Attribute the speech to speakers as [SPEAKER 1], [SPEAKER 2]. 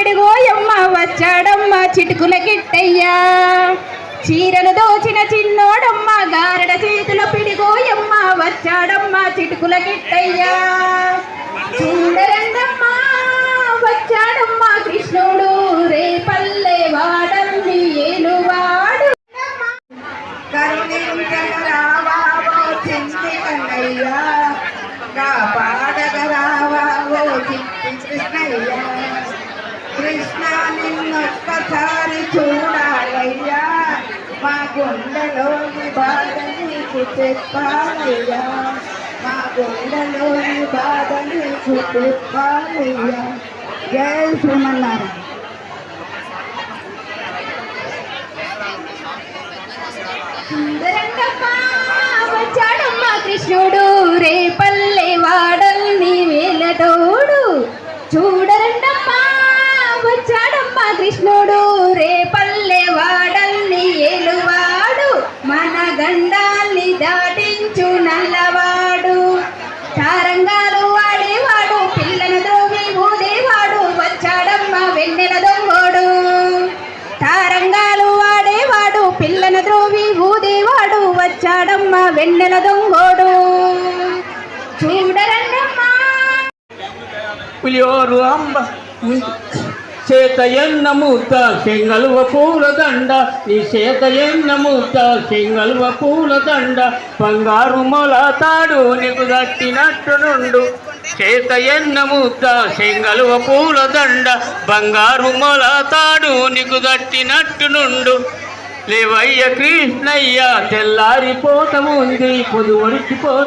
[SPEAKER 1] పిడిగోయమ్మ వచ్చాడమ్మ చిటుకుల కిట్టయ్యా చీరలు దోచిన చిన్నోడమ్మ గారడ చేతుల పిడిగోయమ్మ వచ్చాడమ్మ చిటుకుల కిట్టయ్యా చూడరండమ్మ వచ్చాడమ్మ కృష్ణుడు రేపల్లె వాడల్ని ఏలువాడు
[SPEAKER 2] కరుణించగరావో చింతి కన్నయ్యా కాపాడగరావో చిట్టి కృష్ణయ్య కృష్ణ నిన్నొక్కసారి చూడాలయ్యా మా గుండెలోని బాధ నీకు చెప్పాలయ్యా మా గుండెలోని బాధ నీకు చెప్పాలయ్యా జై శ్రీమన్నారాయణ.
[SPEAKER 1] వచ్చాడమ్మ కృష్ణుడు రేపల్లె వాడల్ని వేలతోడు చూడరండమ్మా వచ్చాడమ్మ కృష్ణుడు రేపల్లె వాడల్ని ఏలువాడు మన గండాల్ని దాటించు నల్లవాడు తారంగాలు వాడేవాడు పిల్లల ద్రోవి ఊదేవాడు వచ్చాడమ్మ వెన్నెల దొంగోడు తారంగాలు వాడేవాడు పిల్లల ద్రోవి ఊదేవాడు వచ్చాడమ్మ వెన్నెల దొంగోడు చూడరండమ్మా
[SPEAKER 3] పులియోరు అంబ చేత ఎన్న మూత చెంగలువ పూలదండ నీ చేత ఎన్న మూత చెంగలువ పూలదండ బంగారు మొల తాడు నీకు దట్టినట్టు నుండు చేత ఎన్న మూత చెంగలువ పూలదండ బంగారు మొల తాడు నీకు దట్టినట్టు నుండు లేవయ్య కృష్ణయ్య తెల్లారిపోత ఉంది పొదు ఒడిచిపోత